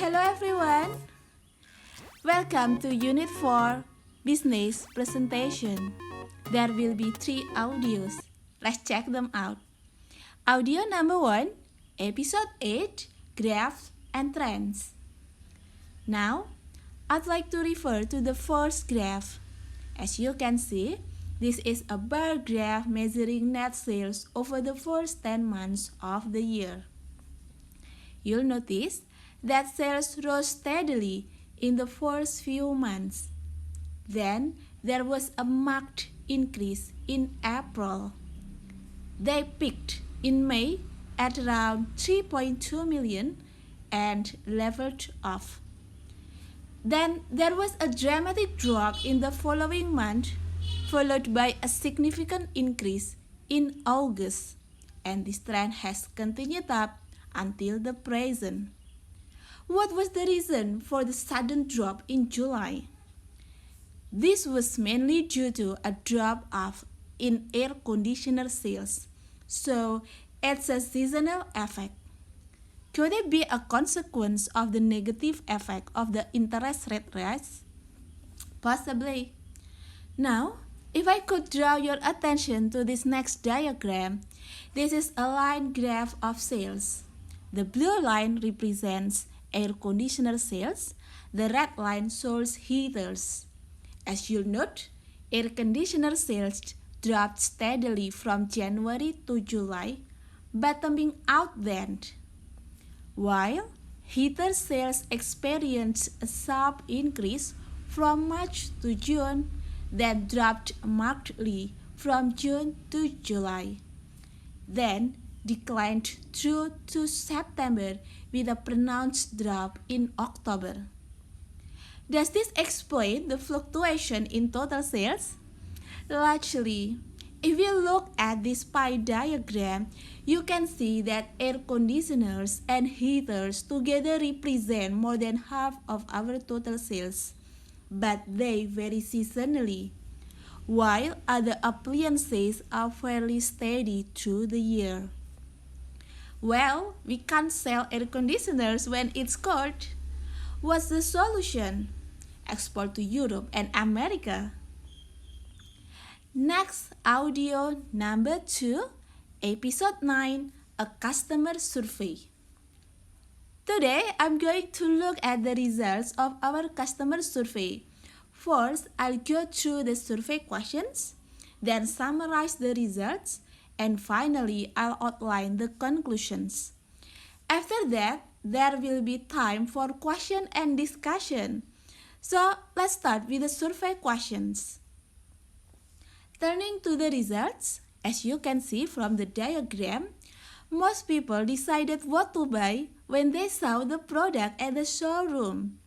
Hello everyone! Welcome to Unit 4 Business Presentation. There will be 3 audios. Let's check them out. Audio number 1, Episode 8, Graphs and Trends. Now, I'd like to refer to the first graph. As you can see, this is a bar graph measuring net sales over the first 10 months of the year. You'll notice that sales rose steadily in the first few months. Then there was a marked increase in April. They peaked in May at around 3.2 million and leveled off. Then there was a dramatic drop in the following month, followed by a significant increase in August, and this trend has continued up until the present. What was the reason for the sudden drop in July? This was mainly due to a drop-off in air conditioner sales, so it's a seasonal effect. Could it be a consequence of the negative effect of the interest rate rise? Possibly. Now, if I could draw your attention to this next diagram, this is a line graph of sales. The blue line represents air conditioner sales, the red line shows heaters. As you'll note, air conditioner sales dropped steadily from January to July, bottoming out then, while heater sales experienced a sharp increase from March to June, then dropped markedly from June to July, then declined through to September with a pronounced drop in October. Does this explain the fluctuation in total sales? Largely. If you look at this pie diagram, you can see that air conditioners and heaters together represent more than half of our total sales, but they vary seasonally, while other appliances are fairly steady through the year. Well, we can't sell air conditioners when it's cold. What's the solution? Export to Europe and America. Next, audio number 2, Episode 9, A Customer Survey. Today, I'm going to look at the results of our customer survey. First, I'll go through the survey questions, then summarize the results, and finally, I'll outline the conclusions. After that, there will be time for question and discussion. So, let's start with the survey questions. Turning to the results, as you can see from the diagram, most people decided what to buy when they saw the product at the showroom.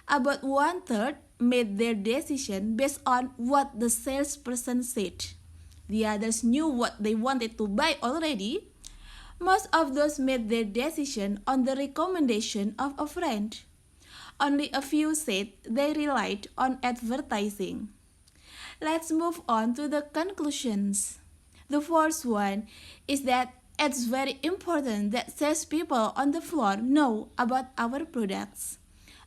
About 1/3 made their decision based on what the salesperson said. The others knew what they wanted to buy already. Most of those made their decision on the recommendation of a friend. Only a few said they relied on advertising. Let's move on to the conclusions. The first one is that it's very important that salespeople on the floor know about our products.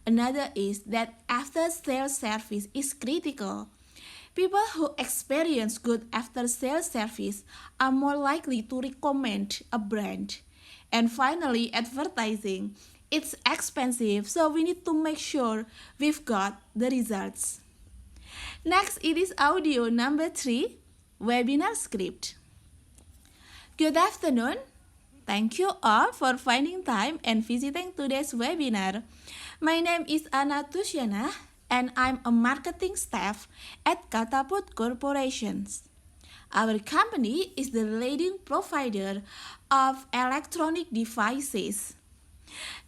Another is that after-sales service is critical. People who experience good after-sales service are more likely to recommend a brand. And finally, advertising. It's expensive, so we need to make sure we've got the results. Next, it is audio number 3, webinar script. Good afternoon. Thank you all for finding time and visiting today's webinar. My name is Anna Tusyana, and I'm a marketing staff at Katapult Corporations. Our company is the leading provider of electronic devices.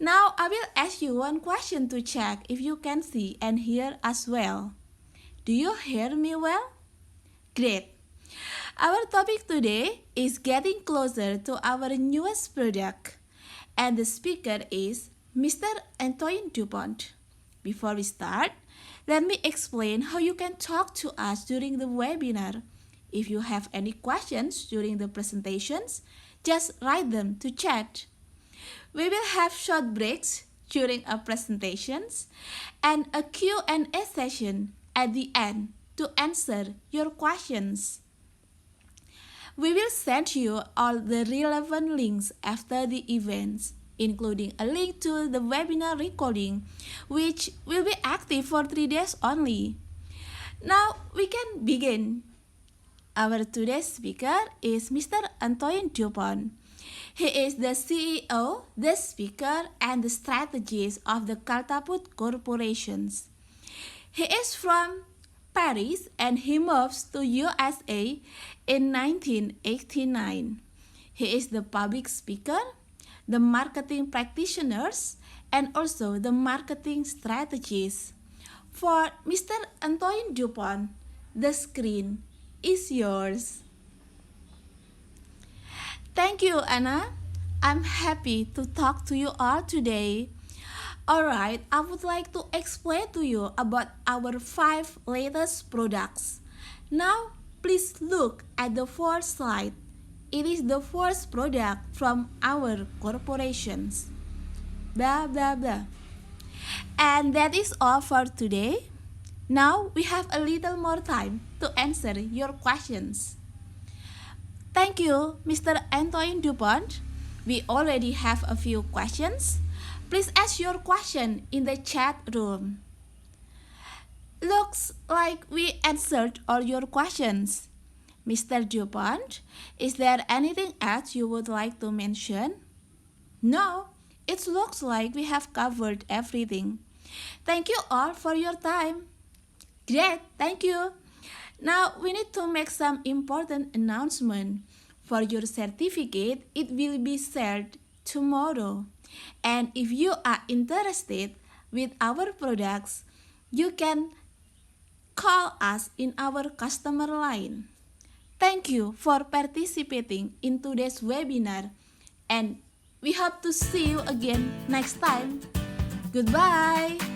Now, I will ask you one question to check if you can see and hear as well. Do you hear me well? Great. Our topic today is getting closer to our newest product, and the speaker is Mr. Antoine Dupont. Before we start, let me explain how you can talk to us during the webinar. If you have any questions during the presentations, just write them to chat. We will have short breaks during our presentations and a Q&A session at the end to answer your questions. We will send you all the relevant links after the events, including a link to the webinar recording, which will be active for 3 days only. Now we can begin. Our today's speaker is Mr. Antoine Dupont. He is the CEO, the speaker, and the strategist of the Kaltaput Corporations. He is from Paris and he moves to USA in 1989. He is the public speaker, the marketing practitioners, and also the marketing strategist. For Mr. Antoine Dupont, the screen is yours. Thank you, Anna. I'm happy to talk to you all today. Alright, I would like to explain to you about our 5 latest products. Now, please look at the first slide. It is the first product from our corporations. Blah blah blah. And that is all for today. Now we have a little more time to answer your questions. Thank you, Mr. Antoine Dupont. We already have a few questions. Please ask your question in the chat room. Looks like we answered all your questions. Mr. Dupont, is there anything else you would like to mention? No, it looks like we have covered everything. Thank you all for your time. Great, thank you. Now we need to make some important announcement. For your certificate, it will be shared tomorrow. And if you are interested with our products, you can call us in our customer line. Thank you for participating in today's webinar, and we hope to see you again next time. Goodbye.